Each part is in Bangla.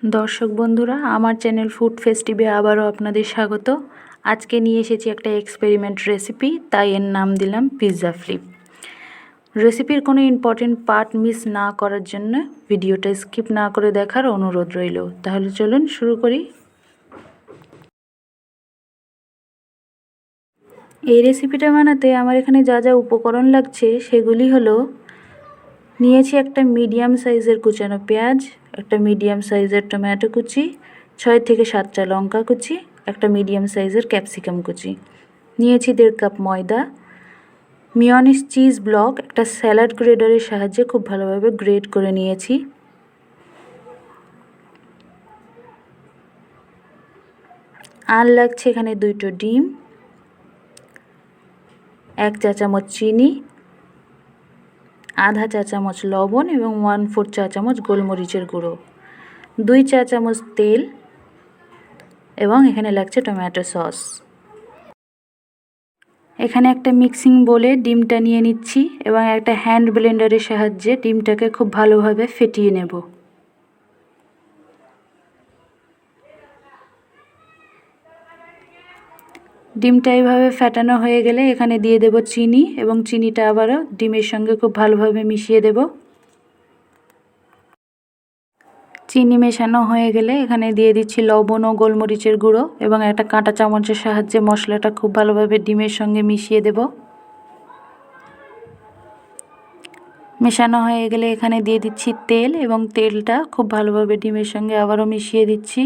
दर्शक बंधुरा आमार चैनल फूड फेस्टिवे आबारो आपनादेर स्वागत। आज के निये एसेछि एकटा एक्सपेरिमेंट रेसिपि, ताई एर नाम दिलाम पिज्जा फ्लिप। रेसिपिर कोनो इम्पोर्टेंट पार्ट मिस ना करार जन्य भिडियोटा स्किप ना करे देखार अनुरोध रइलो। ताहले चलुन शुरू करी। এই রেসিপিটা বানাতে আমার এখানে যা যা উপকরণ লাগছে সেগুলি হলো, নিয়েছি একটা মিডিয়াম সাইজের কুচানো পেঁয়াজ, একটা মিডিয়াম সাইজের টমেটো কুচি, 6 থেকে 7টা লঙ্কা কুচি, একটা মিডিয়াম সাইজের ক্যাপসিকাম কুচি, নিয়েছি 1.5 কাপ ময়দা, মিয়োনিজ চিজ ব্লক একটা স্যালাড গ্রেডারের সাহায্যে খুব ভালোভাবে গ্রেড করে নিয়েছি, আর লাগছে এখানে 2টো ডিম, 1 চা চামচ চিনি, आधा चा चामच लवण एवं 1/4 चा चामच गोलमरिचेर गुड़ो, 2 चा चामच तेल एवं एखाने लागছে टमेटो सस। एखाने একটা মিক্সিং बोले ডিমটা নিয়ে নিচ্ছি এবং একটা হ্যান্ড ব্লেন্ডারের সাহায্যে ডিমটাকে খুব ভালোভাবে ফেটিয়ে নেব। ডিমটা এইভাবে ফেটানো হয়ে গেলে এখানে দিয়ে দেব চিনি এবং চিনিটা আবারও ডিমের সঙ্গে খুব ভালোভাবে মিশিয়ে দেব। চিনি মেশানো হয়ে গেলে এখানে দিয়ে দিচ্ছি লবণ ও গোলমরিচের গুঁড়ো এবং একটা কাঁটা চামচের সাহায্যে মশলাটা খুব ভালোভাবে ডিমের সঙ্গে মিশিয়ে দেব। মেশানো হয়ে গেলে এখানে দিয়ে দিচ্ছি তেল এবং তেলটা খুব ভালোভাবে ডিমের সঙ্গে আবারও মিশিয়ে দিচ্ছি।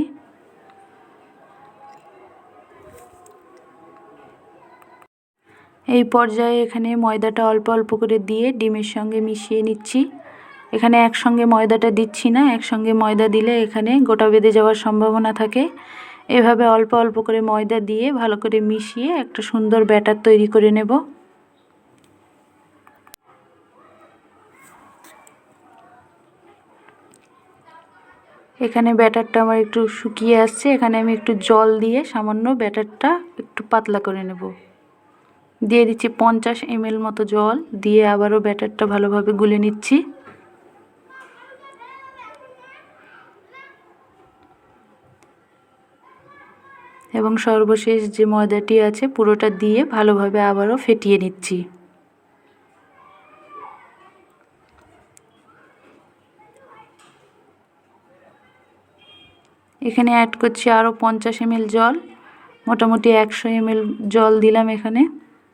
এই পর্যায়ে এখানে ময়দাটা অল্প অল্প করে দিয়ে ডিমের সঙ্গে মিশিয়ে নিচ্ছি। এখানে একসঙ্গে ময়দাটা দিচ্ছি না, একসঙ্গে ময়দা দিলে এখানে গোটা বেঁধে যাওয়ার সম্ভাবনা থাকে। এভাবে অল্প অল্প করে ময়দা দিয়ে ভালো করে মিশিয়ে একটা সুন্দর ব্যাটার তৈরি করে নেব। এখানে ব্যাটারটা আমার একটু শুকিয়ে আসছে, এখানে আমি একটু জল দিয়ে সামান্য ব্যাটারটা একটু পাতলা করে নেব। দিয়ে দিচ্ছি 50 ml মতো জল, দিয়ে আবারও ব্যাটারটা ভালোভাবে গুলে নিচ্ছি। এবং সর্বশেষ যে ময়দাটি আছে পুরোটা দিয়ে ভালোভাবে আবারও ফেটিয়ে নিচ্ছি। এখানে অ্যাড করছি আরও 50 ml জল, মোটামুটি 100 ml জল দিলাম এখানে,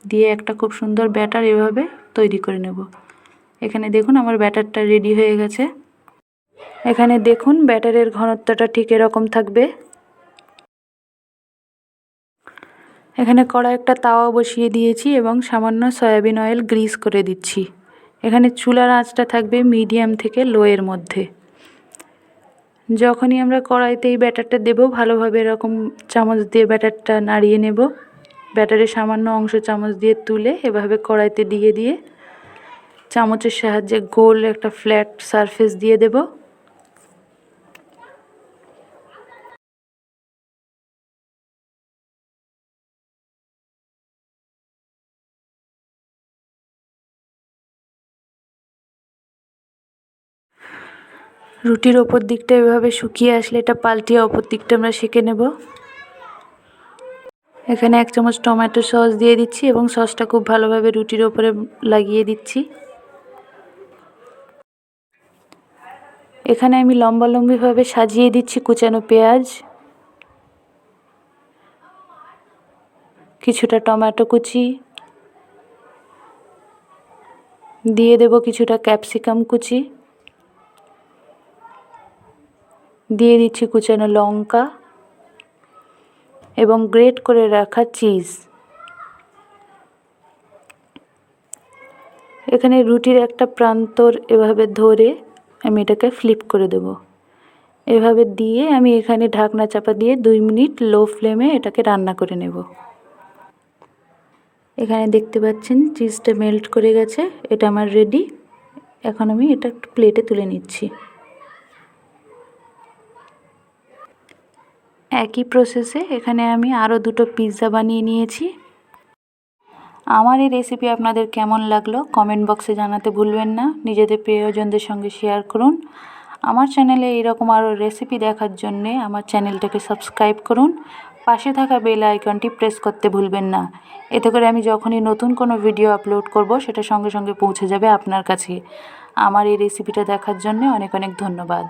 দিয়ে একটা খুব সুন্দর ব্যাটার এভাবে তৈরি করে নেব। এখানে দেখুন আমার ব্যাটারটা রেডি হয়ে গেছে। এখানে দেখুন ব্যাটারের ঘনত্বটা ঠিক এরকম থাকবে। এখানে কড়াই একটা তাওয়া বসিয়ে দিয়েছি এবং সামান্য সয়াবিন অয়েল গ্রিস করে দিচ্ছি। এখানে চুলার আঁচটা থাকবে মিডিয়াম থেকে লোয়ের মধ্যে। যখনই আমরা কড়াইতে এই ব্যাটারটা দেব ভালোভাবে এরকম চামচ দিয়ে ব্যাটারটা নাড়িয়ে নেব। ব্যাটারের সামান্য অংশ চামচ দিয়ে তুলে এভাবে কড়াইতে দিয়ে দিয়ে চামচের সাহায্যে গোল একটা ফ্ল্যাট সারফেস দিয়ে দেব। রুটির ওপর দিকটা এভাবে শুকিয়ে আসলে এটা পাল্টিয়ে অপর দিকটা আমরা সেঁকে নেব। এখানে 1 চামচ টমেটো সস দিয়ে দিচ্ছি এবং সসটা খুব ভালোভাবে রুটির ওপরে লাগিয়ে দিচ্ছি। এখানে আমি লম্বালম্বিভাবে সাজিয়ে দিচ্ছি কুচানো পেঁয়াজ, কিছুটা টমেটো কুচি, দিয়ে দেব কিছুটা ক্যাপসিকাম কুচি, দিয়ে দিচ্ছি কুচানো লঙ্কা এবং গ্রেট করে রাখা চিজ। এখানে রুটির একটা প্রান্তর এভাবে ধরে আমি এটাকে ফ্লিপ করে দেব। এভাবে দিয়ে আমি এখানে ঢাকনা চাপা দিয়ে 2 মিনিট লো ফ্লেমে এটাকে রান্না করে নেব। এখানে দেখতে পাচ্ছেন চিজটা মেল্ট করে গেছে, এটা আমার রেডি। এখন আমি এটা একটু প্লেটে তুলে নিচ্ছি। একই প্রসেসে এখানে আমি আরও 2টো পিৎজা বানিয়ে নিয়েছি। আমার এই রেসিপি আপনাদের কেমন লাগলো কমেন্ট বক্সে জানাতে ভুলবেন না। নিজেদের প্রিয়জনদের সঙ্গে শেয়ার করুন। আমার চ্যানেলে এইরকম আরও রেসিপি দেখার জন্যে আমার চ্যানেলটাকে সাবস্ক্রাইব করুন, পাশে থাকা বেল আইকনটি প্রেস করতে ভুলবেন না। এতে করে আমি যখনই নতুন কোনো ভিডিও আপলোড করব সেটা সঙ্গে সঙ্গে পৌঁছে যাবে আপনার কাছে। আমার এই রেসিপিটা দেখার জন্য অনেক অনেক ধন্যবাদ।